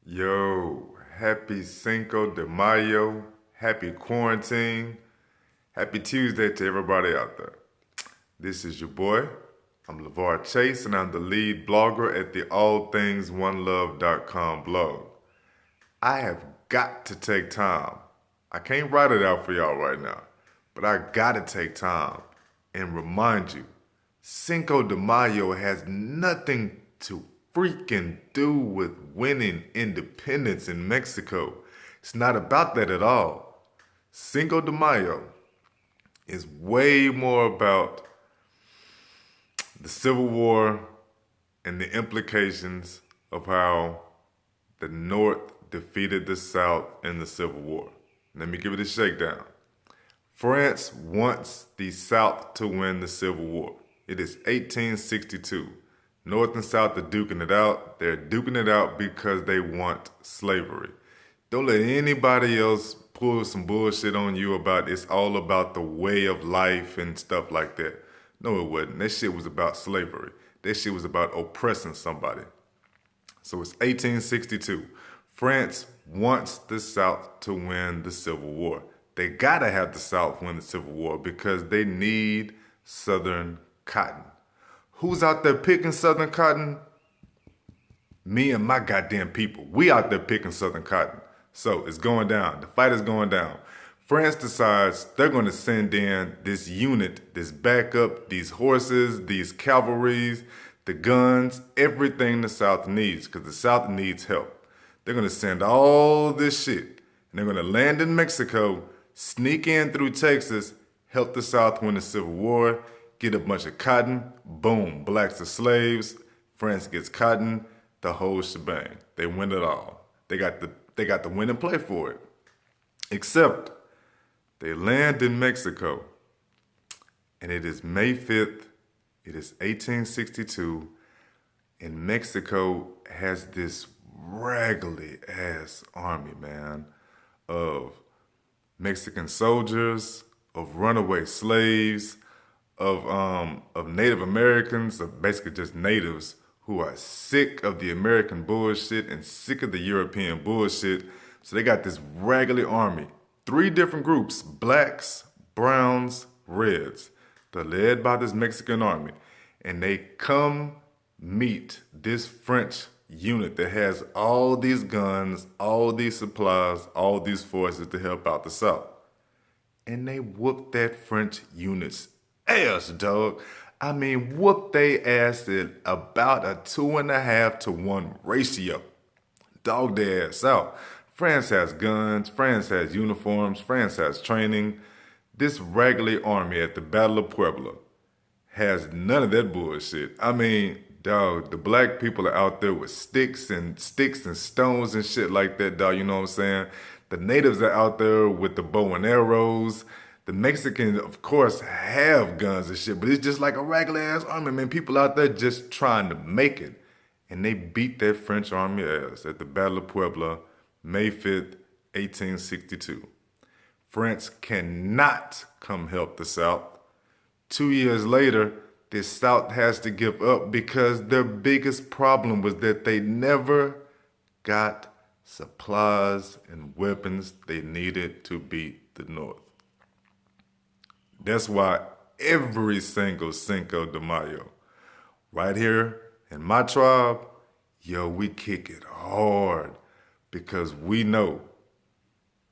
Yo, happy Cinco de Mayo, happy quarantine, happy Tuesday to everybody out there. This is your boy. I'm LeVar Chase, and I'm the lead blogger at the allthingsonelove.com blog. I have got to take time. I can't write it out for y'all right now, but I gotta take time and remind you, Cinco de Mayo has nothing to freaking do with winning independence in Mexico. It's not about that at all. Cinco de Mayo is way more about the Civil War and the implications of how the North defeated the South in the Civil War. Let me give it a shakedown. France wants the South to win the Civil War. It is 1862. North and South are duking it out. They're duking it out because they want slavery. Don't let anybody else pull some bullshit on you about it's all about the way of life and stuff like that. No, it wasn't. That shit was about slavery. That shit was about oppressing somebody. So it's 1862. France wants the South to win the Civil War. They gotta have the South win the Civil War because they need Southern cotton. Who's out there picking Southern cotton? Me and my goddamn people. We out there picking Southern cotton. So it's going down. The fight is going down. France decides they're going to send in this unit, this backup, these horses, these cavalries, the guns, everything the South needs because the South needs help. They're going to send all this shit and they're going to land in Mexico, sneak in through Texas, help the South win the Civil War, get a bunch of cotton, boom, blacks are slaves, France gets cotton, the whole shebang. They win it all. They got the win and play for it. Except they land in Mexico, and it is May 5th, it is 1862, and Mexico has this raggedy ass army, man, of Mexican soldiers, of runaway slaves, of Native Americans, of basically just natives who are sick of the American bullshit and sick of the European bullshit. So they got this raggedy army. 3 different groups, blacks, browns, reds. They're led by this Mexican army. And they come meet this French unit that has all these guns, all these supplies, all these forces to help out the South. And they whoop that French unit's ass, dog. I mean, whoop they ass at about a 2.5 to 1 ratio. Dog their ass out. France has guns, France has uniforms, France has training. This raggedy army at the Battle of Puebla has none of that bullshit. I mean, dog, the black people are out there with sticks and stones and shit like that, dog, you know what I'm saying? The natives are out there with the bow and arrows. The Mexicans, of course, have guns and shit, but it's just like a raggedy ass army, man. People out there just trying to make it. And they beat that French army ass at the Battle of Puebla, May 5th, 1862. France cannot come help the South. 2 years later, the South has to give up because their biggest problem was that they never got supplies and weapons they needed to beat the North. That's why every single Cinco de Mayo, right here in my tribe, yo, we kick it hard because we know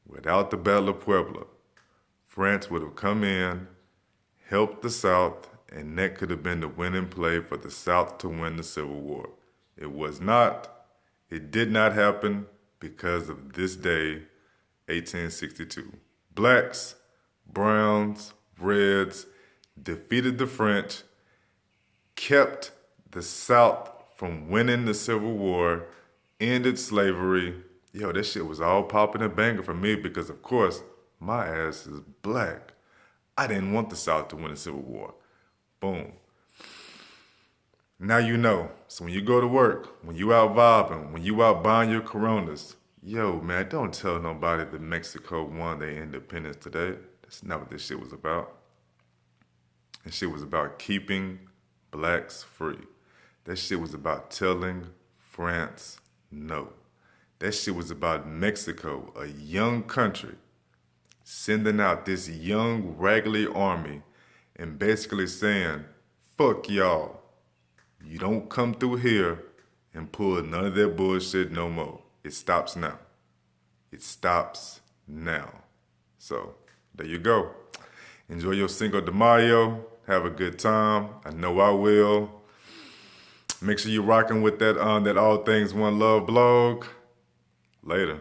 without the Battle of Puebla, France would have come in, helped the South, and that could have been the winning play for the South to win the Civil War. It was not. It did not happen because of this day, 1862. Blacks, browns, reds defeated the French, kept the South from winning the Civil War, ended slavery. Yo, that shit was all popping and banging for me because, of course, my ass is black. I didn't want the South to win the Civil War. Boom. Now you know. So when you go to work, when you out vibing, when you out buying your Coronas, yo, man, don't tell nobody that Mexico won their independence today. That's not what this shit was about. This shit was about keeping blacks free. That shit was about telling France no. That shit was about Mexico, a young country, sending out this young, raggedy army and basically saying, fuck y'all. You don't come through here and pull none of that bullshit no more. It stops now. It stops now. So, there you go. Enjoy your Cinco de Mayo. Have a good time. I know I will. Make sure you're rocking with that All Things One Love blog. Later.